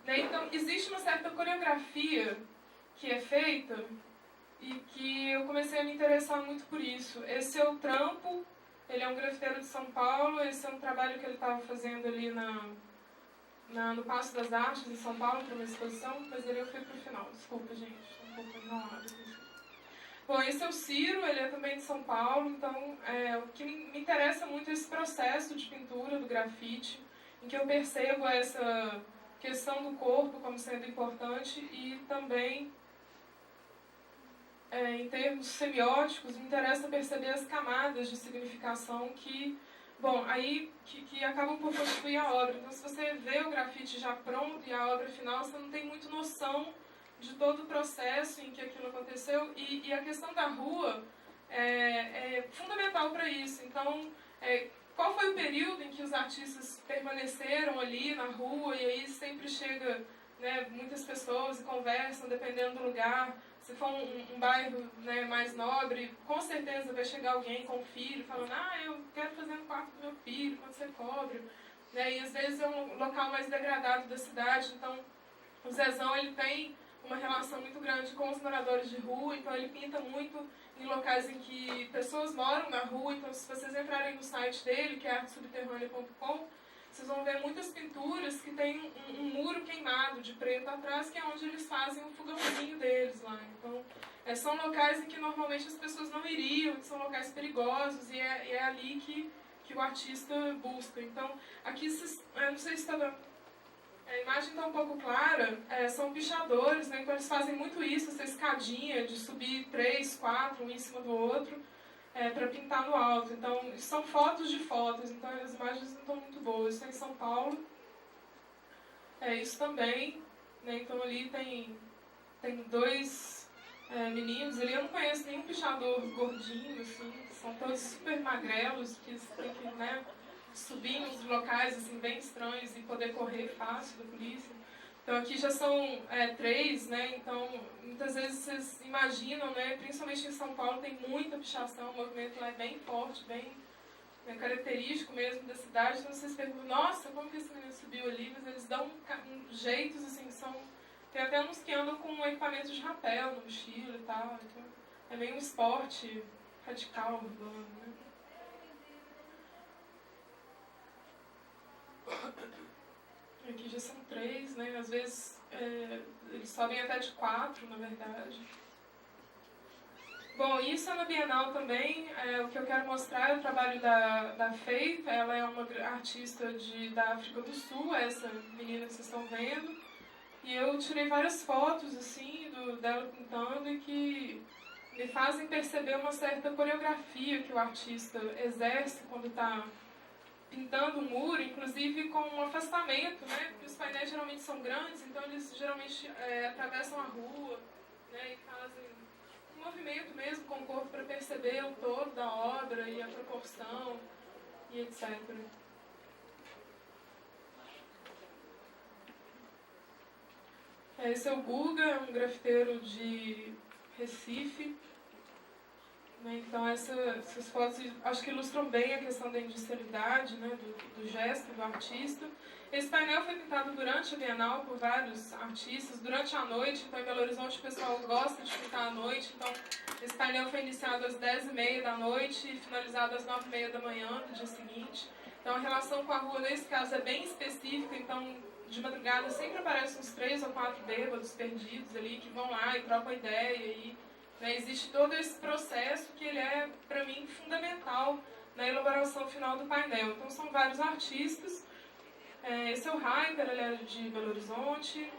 Então, existe uma certa coreografia que é feita e que eu comecei a me interessar muito por isso. Esse é o Trampo, ele é um grafiteiro de São Paulo, esse é um trabalho que ele estava fazendo ali no Paço das Artes, em São Paulo, para uma exposição, mas ele eu fui para o final. Desculpa, gente, estou um pouco enrolada com isso. Bom, esse é o Ciro, ele é também de São Paulo, então o que me interessa muito é esse processo de pintura do grafite, em que eu percebo essa questão do corpo como sendo importante e também, em termos semióticos, me interessa perceber as camadas de significação que, bom, aí que acabam por constituir a obra. Então, se você vê o grafite já pronto e a obra final, você não tem muito noção de todo o processo em que aquilo aconteceu, e a questão da rua é fundamental para isso. Então, qual foi o período em que os artistas permaneceram ali na rua, e aí sempre chega, né, muitas pessoas e conversam, dependendo do lugar. Se for um bairro, né, mais nobre, com certeza vai chegar alguém com um filho, falando, eu quero fazer um quarto do meu filho, quanto você cobra? Né, e às vezes é um local mais degradado da cidade, então o Zezão ele tem uma relação muito grande com os moradores de rua, então ele pinta muito em locais em que pessoas moram na rua. Então, se vocês entrarem no site dele, que é artesubterrânea.com, vocês vão ver muitas pinturas que tem um muro queimado de preto atrás, que é onde eles fazem o fogãozinho deles lá. Então, são locais em que normalmente as pessoas não iriam, que são locais perigosos, e é ali que o artista busca. Então, aqui, não sei se está dando... A imagem está um pouco clara, são pichadores, né? Então eles fazem muito isso, essa escadinha de subir 3, 4, um em cima do outro, para pintar no alto. Então, são fotos de fotos, então as imagens não estão muito boas. Isso é em São Paulo. Isso também, né? Então ali tem dois meninos, ali eu não conheço nenhum pichador gordinho, assim, são todos super magrelos, que tem que, né, subir nos locais assim, bem estranhos e poder correr fácil da polícia. Então aqui já são 3, né? Então muitas vezes vocês imaginam, né? Principalmente em São Paulo tem muita pichação, o movimento lá é bem forte, bem característico mesmo da cidade. Então vocês perguntam, nossa, como que esse menino subiu ali? Mas eles dão jeitos assim, tem até uns que andam com equipamento de rapel no mochila e tal. Então é meio um esporte radical urbano, né? Aqui já são 3, né? Às vezes eles sobem até de 4, na verdade. Bom, isso é na Bienal também. O que eu quero mostrar é o trabalho da Faith. Ela é uma artista da África do Sul, essa menina que vocês estão vendo. E eu tirei várias fotos assim dela pintando e que me fazem perceber uma certa coreografia que o artista exerce quando está pintando um muro, inclusive com um afastamento, né? Porque os painéis geralmente são grandes, então eles geralmente atravessam a rua, né? E fazem um movimento mesmo com o corpo para perceber o todo da obra e a proporção e etc. Esse é o Guga, um grafiteiro de Recife. Então essas fotos acho que ilustram bem a questão da industrialidade, né, do gesto do artista. Esse painel foi pintado durante a Bienal por vários artistas, durante a noite. Então em Belo Horizonte o pessoal gosta de pintar à noite. Então esse painel foi iniciado às 10h30 da noite e finalizado às 9h30 da manhã do dia seguinte. Então a relação com a rua nesse caso é bem específica. Então de madrugada sempre aparecem uns 3 ou 4 bêbados perdidos ali que vão lá e trocam ideia e existe todo esse processo que ele é, para mim, fundamental na elaboração final do painel. Então, são vários artistas. Esse é o Raider, ele é de Belo Horizonte.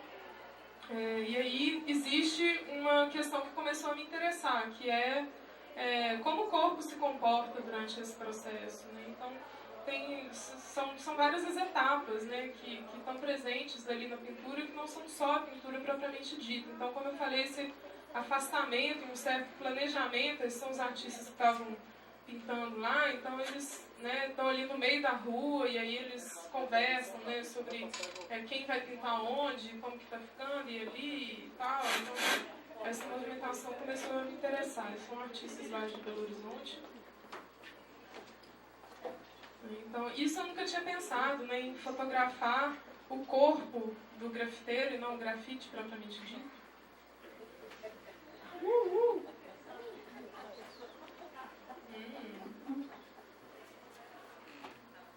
E aí existe uma questão que começou a me interessar, que é como o corpo se comporta durante esse processo, né? Então, são várias as etapas, né, que estão presentes ali na pintura, que não são só a pintura propriamente dita. Então, como eu falei, esse afastamento e um certo planejamento, esses são os artistas que estavam pintando lá, então eles estão ali no meio da rua e aí eles conversam, né, sobre quem vai pintar onde, como que está ficando e ali e tal. Então essa movimentação começou a me interessar. Eles são artistas lá de Belo Horizonte. Então isso eu nunca tinha pensado, né, em fotografar o corpo do grafiteiro e não o grafite propriamente dito.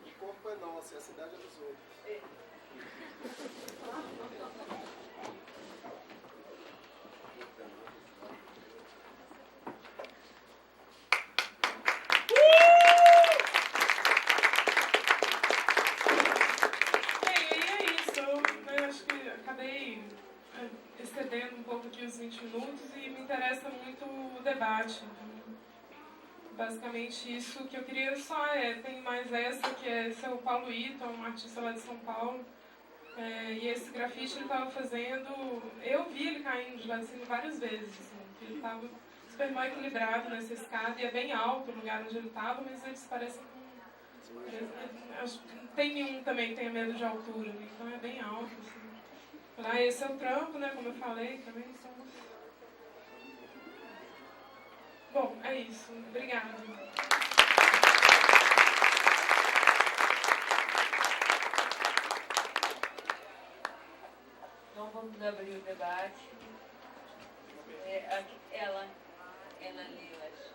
O corpo é nosso e a cidade é dos outros. Excedendo um pouco aqui os 20 minutos e me interessa muito o debate. Então, basicamente isso que eu queria só tem mais essa, esse é o Paulo Ito, um artista lá de São Paulo. E esse grafite ele estava fazendo, eu vi ele caindo de lá de cima várias vezes, assim, ele estava super mal equilibrado nessa escada e é bem alto o lugar onde ele estava, mas eles parecem acho que não tem nenhum também que tenha medo de altura, né? Então é bem alto, assim. Lá esse é o trampo, né, como eu falei, também somos... Bom, é isso. Obrigada. Então vamos abrir o debate. Ela ali, eu acho.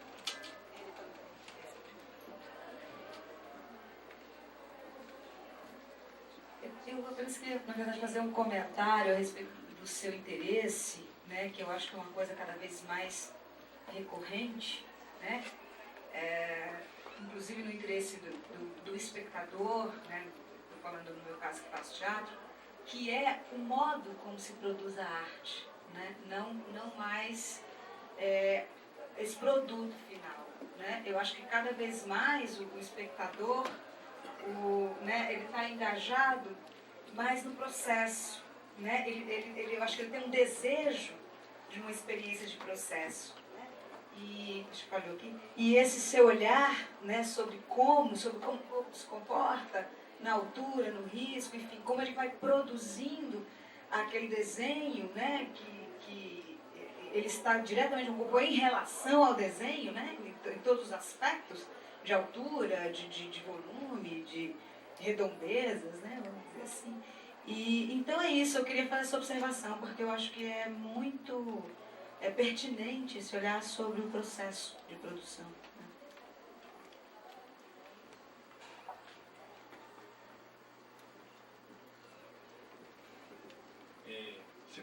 Eu apenas queria, na verdade, fazer um comentário a respeito do seu interesse, né, que eu acho que é uma coisa cada vez mais recorrente, né, inclusive no interesse do espectador, né, estou falando no meu caso que faço teatro, que é o modo como se produz a arte, né, não mais esse produto final, né. Eu acho que cada vez mais o espectador, ele está engajado mais no processo, né? Eu acho que ele tem um desejo de uma experiência de processo, né? E esse seu olhar, né, sobre como o corpo se comporta na altura, no risco, enfim, como ele vai produzindo aquele desenho, né, que ele está diretamente no corpo em relação ao desenho, né, em todos os aspectos, de altura, de volume, de redondezas, né, vamos dizer assim. E então é isso, eu queria fazer essa observação, porque eu acho que é muito pertinente esse olhar sobre o processo de produção.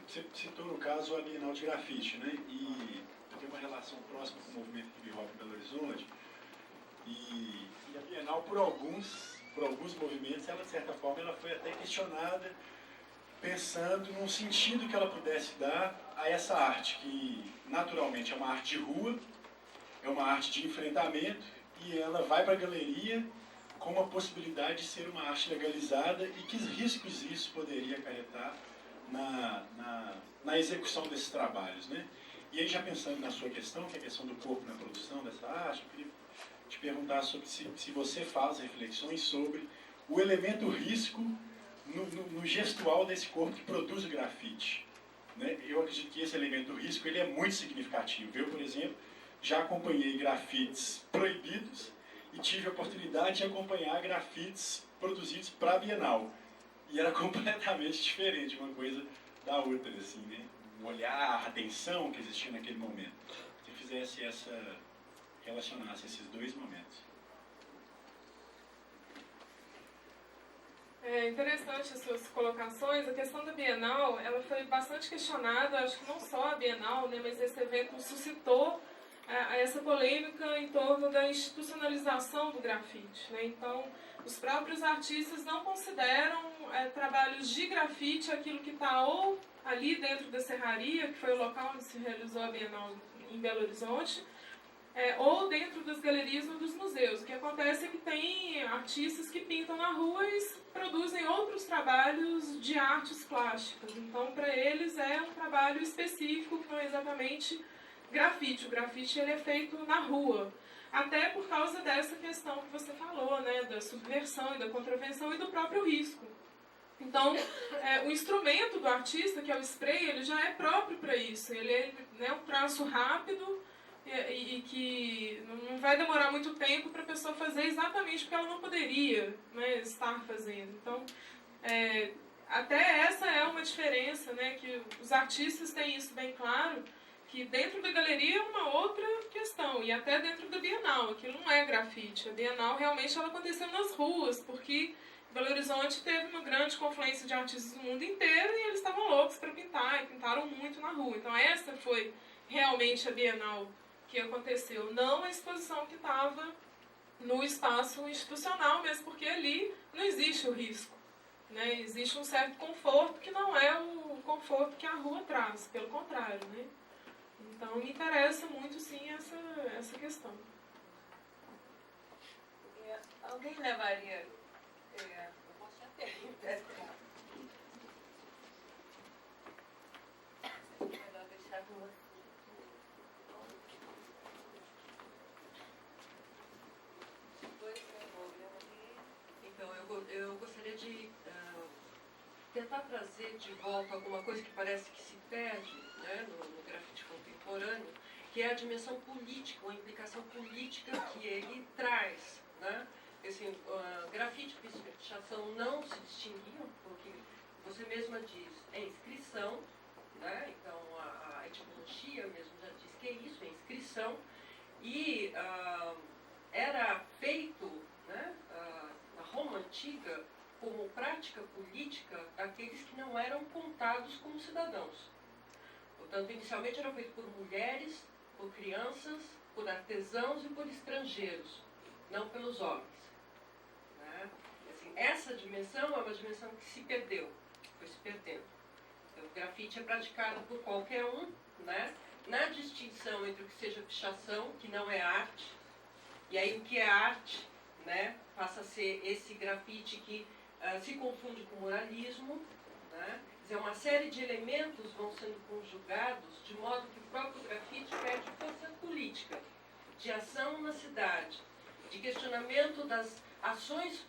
Você citou, no caso, a Bienal de Grafite, né? E eu tenho uma relação próxima com o movimento hip hop em Belo Horizonte. E a Bienal, por alguns movimentos, ela, de certa forma, ela foi até questionada, pensando num sentido que ela pudesse dar a essa arte, que naturalmente é uma arte de rua, é uma arte de enfrentamento, e ela vai para a galeria com uma possibilidade de ser uma arte legalizada, e que riscos isso poderia acarretar na execução desses trabalhos, né? E aí, já pensando na sua questão, que é a questão do corpo na produção dessa arte, eu queria te perguntar sobre se você faz reflexões sobre o elemento risco no gestual desse corpo que produz o grafite, né? Eu acredito que esse elemento risco ele é muito significativo. Eu, por exemplo, já acompanhei grafites proibidos e tive a oportunidade de acompanhar grafites produzidos para a Bienal. E era completamente diferente uma coisa da outra, assim, né? O olhar, a atenção que existia naquele momento. Se fizesse relacionasse esses dois momentos. É interessante as suas colocações. A questão da Bienal, ela foi bastante questionada, acho que não só a Bienal, né, mas esse evento suscitou essa polêmica em torno da institucionalização do grafite, né? Então, os próprios artistas não consideram trabalhos de grafite aquilo que está ou ali dentro da serraria, que foi o local onde se realizou a Bienal em Belo Horizonte, ou dentro das galerias ou dos museus. O que acontece é que tem artistas que pintam na rua e produzem outros trabalhos de artes plásticas. Então, para eles é um trabalho específico, que não é exatamente grafite. O grafite ele é feito na rua. até por causa dessa questão que você falou, né, da subversão e da contravenção e do próprio risco. Então, o instrumento do artista, que é o spray, ele já é próprio para isso. Ele é, né, um traço rápido e que não vai demorar muito tempo para a pessoa fazer exatamente porque ela não poderia, né, estar fazendo. Então, até essa é uma diferença, né, que os artistas têm isso bem claro, que dentro da galeria é uma outra questão, e até dentro da Bienal, aquilo não é grafite. A Bienal realmente ela aconteceu nas ruas, porque Belo Horizonte teve uma grande confluência de artistas do mundo inteiro e eles estavam loucos para pintar, e pintaram muito na rua. Então essa foi realmente a Bienal que aconteceu, não a exposição que estava no espaço institucional, mesmo porque ali não existe o risco, né? Existe um certo conforto que não é o conforto que a rua traz, pelo contrário, né? Então me interessa muito sim essa questão. Alguém levaria... Então, eu gostaria de tentar trazer de volta alguma coisa que parece que se perde, né, no grafite contemporâneo, que é a dimensão política, a implicação política que ele traz, né? Assim, grafite e pichação não se distinguiam, porque você mesma diz, é inscrição, né? Então a etimologia mesmo já diz que é isso, é inscrição, e era feito, né, na Roma Antiga como prática política daqueles que não eram contados como cidadãos. Portanto, inicialmente era feito por mulheres, por crianças, por artesãos e por estrangeiros, não pelos homens. Assim, essa dimensão é uma dimensão que se perdeu, foi se perdendo. O grafite é praticado por qualquer um, né? Na distinção entre o que seja pichação, que não é arte, e aí o que é arte, né, passa a ser esse grafite que se confunde com moralismo, né? Quer dizer, uma série de elementos vão sendo conjugados de modo que o próprio grafite perde força política, de ação na cidade, de questionamento das ações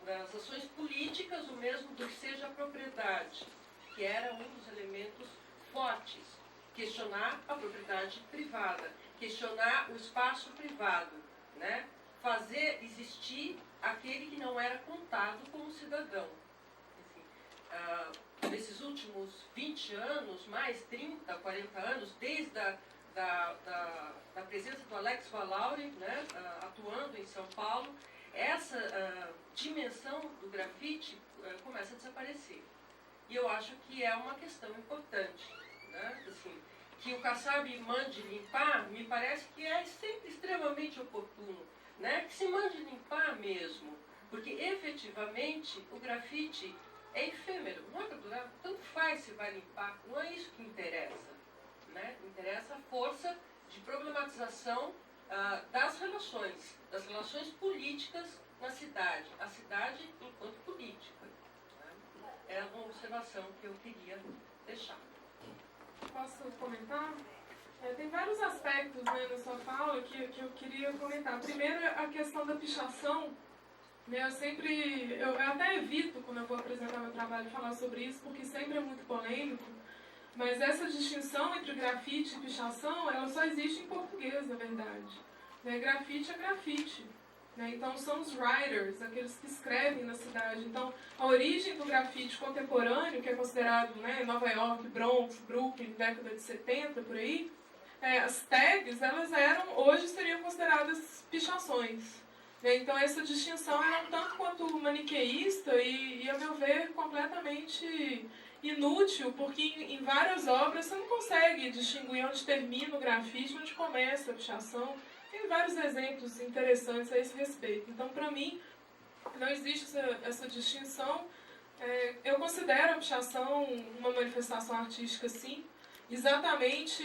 políticas, o mesmo do que seja a propriedade, que era um dos elementos fortes. Questionar a propriedade privada, questionar o espaço privado, né? Fazer existir aquele que não era contado como cidadão. Assim, nesses últimos 20 anos, mais 30, 40 anos, desde a presença do Alex Valauri, né, atuando em São Paulo, essa dimensão do grafite começa a desaparecer. E eu acho que é uma questão importante, né? Assim, que o Kassab mande limpar, me parece que é sempre extremamente oportuno, né? Que se mande limpar mesmo, porque efetivamente o grafite é efêmero, não é capturado, tanto faz se vai limpar, não é isso que interessa, né? Interessa a força de problematização das relações políticas na cidade, a cidade enquanto política. Né? É uma observação que eu queria deixar. Posso comentar? Tem vários aspectos, né, na sua fala que eu queria comentar. Primeiro, a questão da pichação. Né, eu até evito, quando eu vou apresentar meu trabalho, falar sobre isso, porque sempre é muito polêmico. Mas essa distinção entre grafite e pichação, ela só existe em português, na verdade. Né, grafite é grafite. Né, então são os writers, aqueles que escrevem na cidade. Então a origem do grafite contemporâneo, que é considerado, né, Nova York, Bronx, Brooklyn, década de 70, por aí, as tags, elas hoje seriam consideradas pichações. Né, então essa distinção é um tanto quanto maniqueísta e, a meu ver, completamente inútil, porque em várias obras você não consegue distinguir onde termina o grafite, onde começa a pichação. Tem vários exemplos interessantes a esse respeito. Então, para mim, não existe essa distinção. Eu considero a pichação uma manifestação artística, sim, exatamente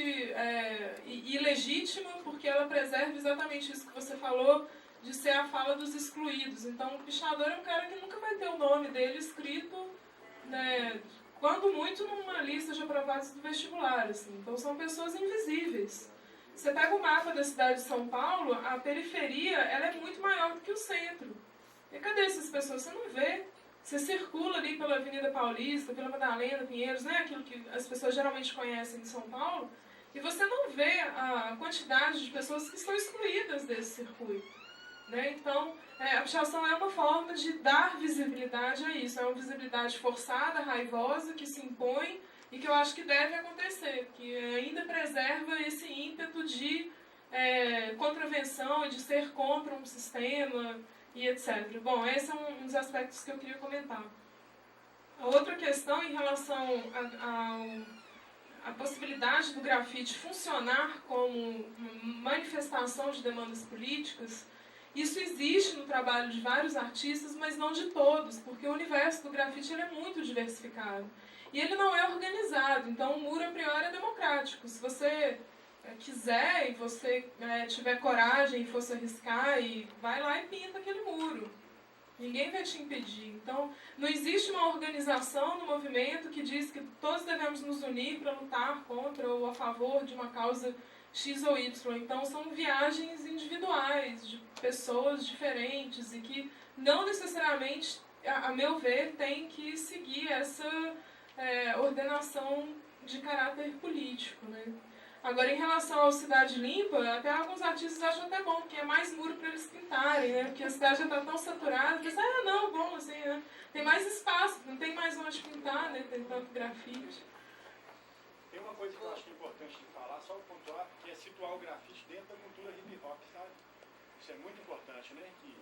e legítima, porque ela preserva exatamente isso que você falou, de ser a fala dos excluídos. Então, o pichador é um cara que nunca vai ter o nome dele escrito, né, quando muito numa lista de aprovados do vestibular. Assim. Então, são pessoas invisíveis. Você pega o mapa da cidade de São Paulo, a periferia ela é muito maior do que o centro. E cadê essas pessoas? Você não vê. Você circula ali pela Avenida Paulista, pela Madalena, Pinheiros, né? Aquilo que as pessoas geralmente conhecem de São Paulo, e você não vê a quantidade de pessoas que estão excluídas desse circuito. Né? Então, a pichação é uma forma de dar visibilidade a isso. É uma visibilidade forçada, raivosa, que se impõe e que eu acho que deve acontecer, que ainda preserva esse ímpeto de contravenção e de ser contra um sistema e etc. Bom, esse é um dos aspectos que eu queria comentar. A outra questão em relação à possibilidade do grafite funcionar como uma manifestação de demandas políticas, isso existe no trabalho de vários artistas, mas não de todos, porque o universo do grafite ele é muito diversificado. E ele não é organizado, então o muro a priori é democrático. Se você quiser e você tiver coragem e for se arriscar, e vai lá e pinta aquele muro. Ninguém vai te impedir. Então, não existe uma organização no movimento que diz que todos devemos nos unir para lutar contra ou a favor de uma causa X ou Y. Então, são viagens individuais, de pessoas diferentes e que não necessariamente, a meu ver, tem que seguir essa ordenação de caráter político, né? Agora, em relação ao Cidade Limpa, até alguns artistas acham até bom, porque é mais muro para eles pintarem, né? Porque a cidade já está tão saturada, que não, bom, assim, né? Tem mais espaço, não tem mais onde pintar, né? Tem tanto grafite. Tem uma coisa que eu acho importante de falar, só pontuar, que é situar o grafite dentro da cultura hip-hop, sabe? Isso é muito importante, né? Que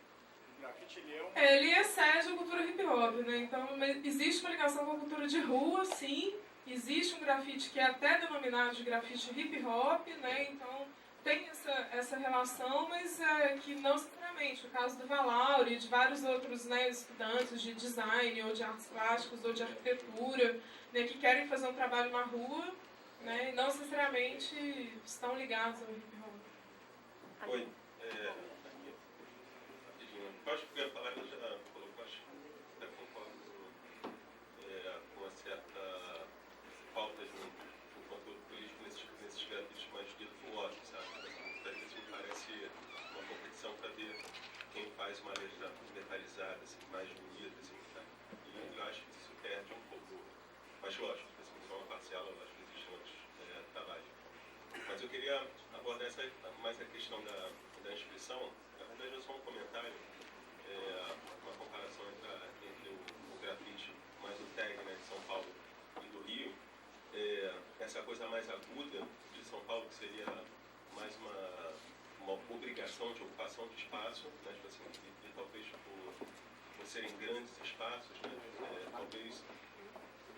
o grafite, ele é um... ele excede a cultura hip-hop, né? Então, existe uma ligação com a cultura de rua, sim. Existe um grafite que é até denominado de grafite hip-hop, né? Então, tem essa relação, mas que não necessariamente. O caso do Valauri e de vários outros, né, estudantes de design, ou de artes plásticas, ou de arquitetura, né, que querem fazer um trabalho na rua, né, e não necessariamente estão ligados ao hip-hop. Oi. Eu acho que eu ia falar, eu já colocou, acho que até concordo com uma certa falta de um conteúdo político nesses grafites mais virtuosos, sabe? Às vezes me parece uma competição para ver quem faz uma letra metalizada, assim, mais bonita, assim, sabe? E eu acho que isso perde um pouco. Mas lógico, assim, só uma parcela, eu acho que existem outros trabalhos. Mas eu queria abordar mais a questão da inscrição. Na verdade, é só um comentário, uma comparação entre o grafite mais o tag, né, de São Paulo e do Rio. Essa coisa mais aguda de São Paulo, que seria mais uma obrigação de ocupação de espaço, né, tipo assim, e talvez por serem grandes espaços, né, talvez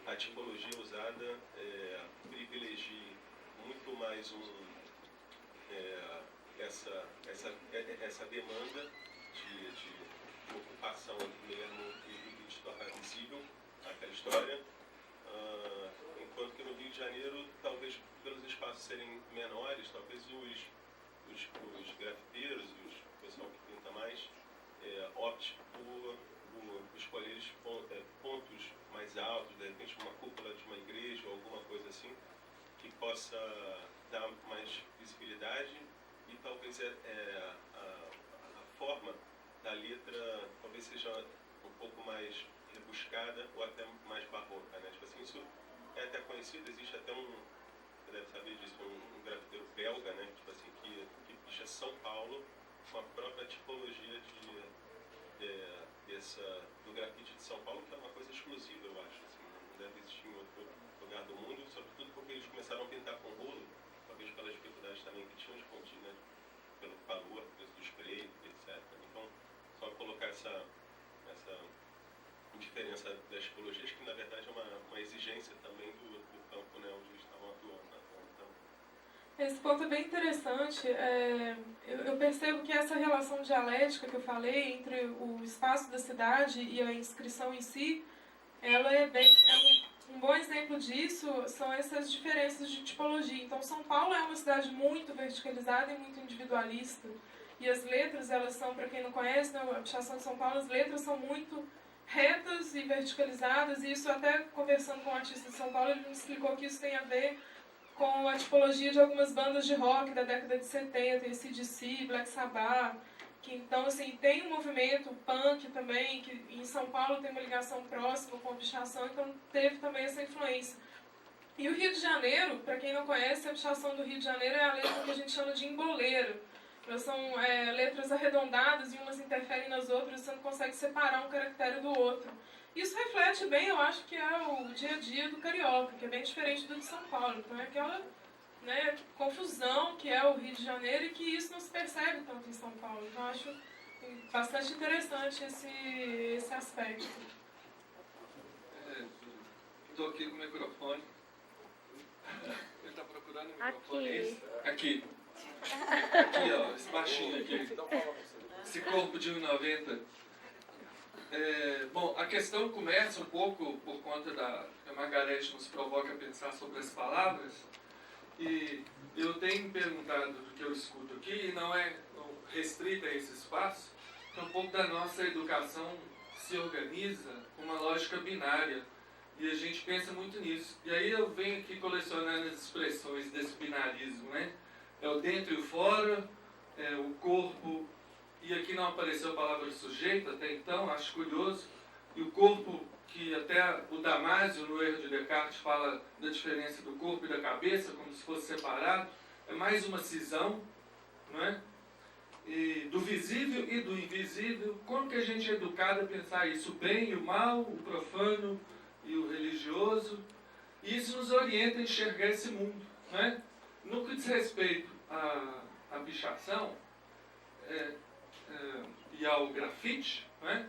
a tipologia usada privilegie muito mais essa demanda de ocupação mesmo e de tornar visível aquela história, enquanto que no Rio de Janeiro, talvez pelos espaços serem menores, talvez os grafiteiros e o pessoal que pinta mais opte por escolher pontos mais altos, de repente uma cúpula de uma igreja ou alguma coisa assim, que possa dar mais visibilidade e talvez a forma da letra talvez seja um pouco mais rebuscada ou até mais barroca, né? Tipo assim, isso é até conhecido, existe até você deve saber disso, um grafiteiro belga, né? Tipo assim, que picha São Paulo com a própria tipologia do grafite de São Paulo, que é uma coisa exclusiva, eu acho, assim, não deve existir em outro lugar do mundo, sobretudo porque eles começaram a pintar com rolo, talvez pelas dificuldades também que tinham de pontinho, né? Pelo calor, preço do spray, etc. Então, só colocar essa diferença das tipologias, que na verdade é uma exigência também do campo, né, onde eles estavam atuando. Então... Esse ponto é bem interessante. Eu percebo que essa relação dialética que eu falei entre o espaço da cidade e a inscrição em si, ela um bom exemplo disso são essas diferenças de tipologia. Então, São Paulo é uma cidade muito verticalizada e muito individualista. E as letras, elas são, para quem não conhece, né, a pichação de São Paulo, as letras são muito retas e verticalizadas. E isso, até conversando com um artista de São Paulo, ele me explicou que isso tem a ver com a tipologia de algumas bandas de rock da década de 70, AC/DC, Black Sabbath, que então assim, tem um movimento punk também, que em São Paulo tem uma ligação próxima com a pichação, então teve também essa influência. E o Rio de Janeiro, para quem não conhece, a pichação do Rio de Janeiro é a letra que a gente chama de emboleiro. Elas são letras arredondadas e umas interferem nas outras, você não consegue separar um caractere do outro. Isso reflete bem, eu acho que é o dia a dia do carioca, que é bem diferente do de São Paulo. Então é aquela confusão que é o Rio de Janeiro e que isso não se percebe tanto em São Paulo. Então eu acho bastante interessante esse aspecto. Estou aqui com o microfone. Ele está procurando o microfone. Aqui. Aqui, ó, esse baixinho aqui. Esse corpo de 1,90. Bom, a questão começa um pouco por conta que a Margarete nos provoca a pensar sobre as palavras. E eu tenho me perguntado do que eu escuto aqui, e não é restrita a esse espaço, que um pouco da nossa educação se organiza com uma lógica binária. E a gente pensa muito nisso. E aí eu venho aqui colecionando as expressões desse binarismo, né? É o dentro e o fora, é o corpo, e aqui não apareceu a palavra sujeito até então, acho curioso. E o corpo, que até o Damásio, no Erro de Descartes, fala da diferença do corpo e da cabeça, como se fosse separado, é mais uma cisão, não é? E do visível e do invisível. Como que a gente é educado a pensar isso? O bem e o mal, o profano e o religioso. E isso nos orienta a enxergar esse mundo, não é? No que diz respeito à pichação e ao grafite, não é?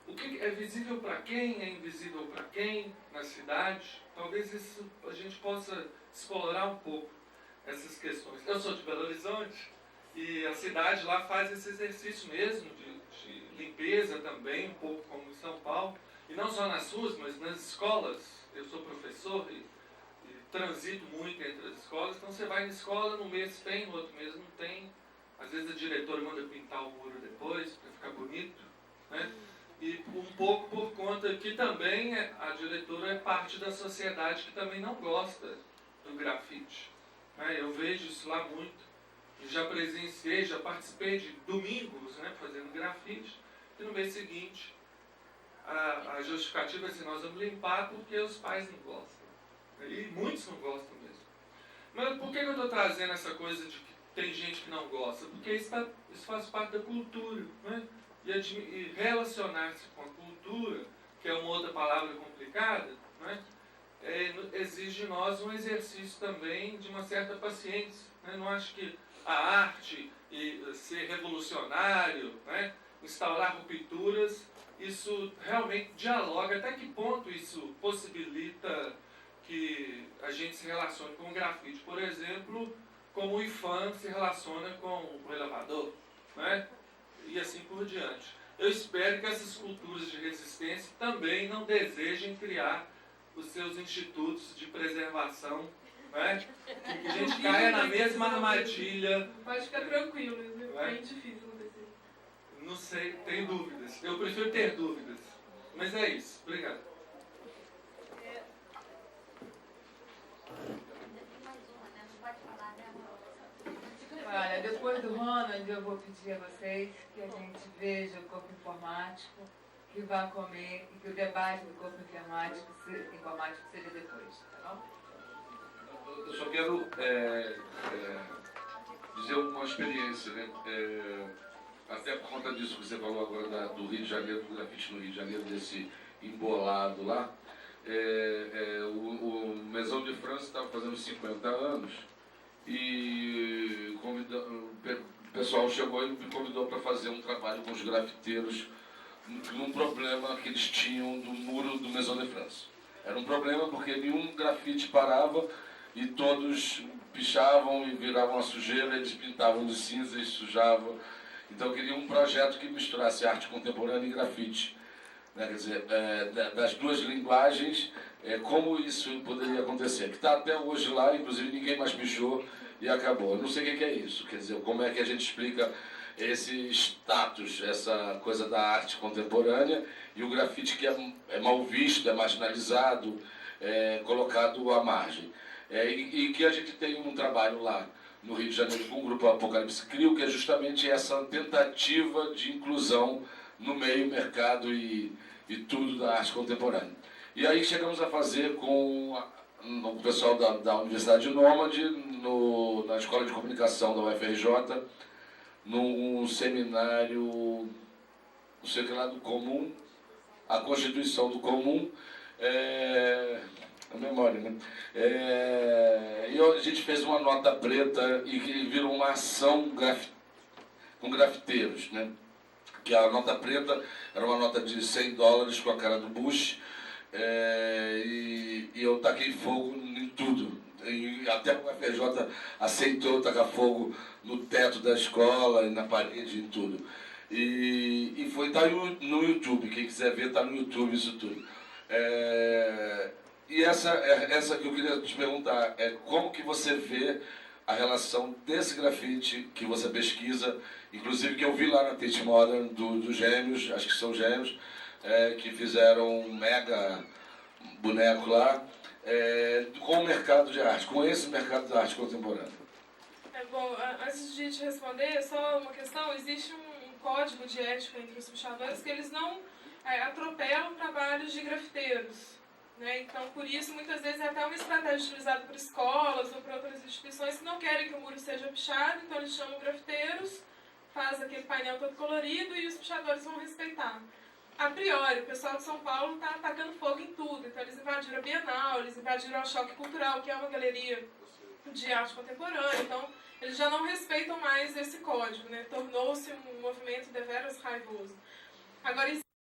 O que é visível para quem, é invisível para quem na cidade? Talvez isso a gente possa explorar um pouco essas questões. Eu sou de Belo Horizonte e a cidade lá faz esse exercício mesmo de limpeza também, um pouco como em São Paulo. E não só nas ruas, mas nas escolas. Eu sou professor e transito muito entre as escolas. Então você vai na escola, num mês tem, no outro mês não tem. Às vezes a diretora manda pintar o muro depois, para ficar bonito, né? E um pouco por conta que também a diretora é parte da sociedade que também não gosta do grafite, né? Eu vejo isso lá muito. Já presenciei, já participei de domingos, né, fazendo grafite, e no mês seguinte a justificativa é assim: nós vamos limpar porque os pais não gostam. E muitos não gostam mesmo. Mas por que eu estou trazendo essa coisa de que tem gente que não gosta? Porque isso faz parte da cultura, né? E relacionar-se com a cultura, que é uma outra palavra complicada, né? Exige de nós um exercício também de uma certa paciência, né? Não acho que a arte e ser revolucionário, né? Instaurar rupturas, isso realmente dialoga. Até que ponto isso possibilita que a gente se relacione com o grafite? Por exemplo, como o IFAM se relaciona com o elevador, né? E assim por diante. Eu espero que essas culturas de resistência também não desejem criar os seus institutos de preservação, né? E que a gente caia na mesma armadilha. Pode ficar tranquilo, é bem difícil acontecer. Não sei, tenho dúvidas. Eu prefiro ter dúvidas. Mas é isso. Obrigado. Olha, depois do Ronald, eu vou pedir a vocês que a gente veja o corpo informático, que vá comer e que o debate do corpo informático seja depois, tá bom? Eu só quero dizer uma experiência, né? Até por conta disso que você falou agora do Rio de Janeiro, do grafite no Rio de Janeiro, desse embolado lá. O Maison de France estava fazendo 50 anos e o pessoal chegou e me convidou para fazer um trabalho com os grafiteiros num problema que eles tinham do muro do Maison de France. Era um problema porque nenhum grafite parava e todos pichavam e viravam a sujeira, eles pintavam de cinza e sujavam. Então eu queria um projeto que misturasse arte contemporânea e grafite, né? Quer dizer, das duas linguagens, como isso poderia acontecer. Que está até hoje lá, inclusive ninguém mais pichou e acabou. Eu não sei o que é isso, quer dizer, como é que a gente explica esse status, essa coisa da arte contemporânea e o grafite que é mal visto, é marginalizado, é colocado à margem. E que a gente tem um trabalho lá no Rio de Janeiro com o Grupo Apocalipse Crio, que é justamente essa tentativa de inclusão no meio, mercado e tudo da arte contemporânea. E aí chegamos a fazer com o pessoal da Universidade Nômade, na Escola de Comunicação da UFRJ, num seminário, não sei o que lá, do Comum, a Constituição do Comum, a memória, né? E a gente fez uma nota preta e virou uma ação com grafiteiros, né? Que a nota preta era uma nota de $100 com a cara do Bush, e eu taquei fogo em tudo. E até o UFRJ aceitou tacar fogo no teto da escola, e na parede, em tudo. E tá no YouTube, quem quiser ver tá no YouTube isso tudo. E essa que eu queria te perguntar é como que você vê a relação desse grafite que você pesquisa, inclusive que eu vi lá na Tate Modern dos gêmeos, acho que são gêmeos, que fizeram um mega boneco lá, com o mercado de arte, com esse mercado de arte contemporânea. Bom, antes de te responder, só uma questão, existe um código de ética entre os pichadores que eles não atropelam trabalhos de grafiteiros. Né? Então, por isso, muitas vezes é até uma estratégia utilizada por escolas ou por outras instituições que não querem que o muro seja pichado, então eles chamam grafiteiros, faz aquele painel todo colorido e os pichadores vão respeitar. A priori, o pessoal de São Paulo está atacando fogo em tudo, então eles invadiram a Bienal, eles invadiram a Choque Cultural, que é uma galeria de arte contemporânea, então eles já não respeitam mais esse código, né? Tornou-se um movimento deveras raivoso. Agora,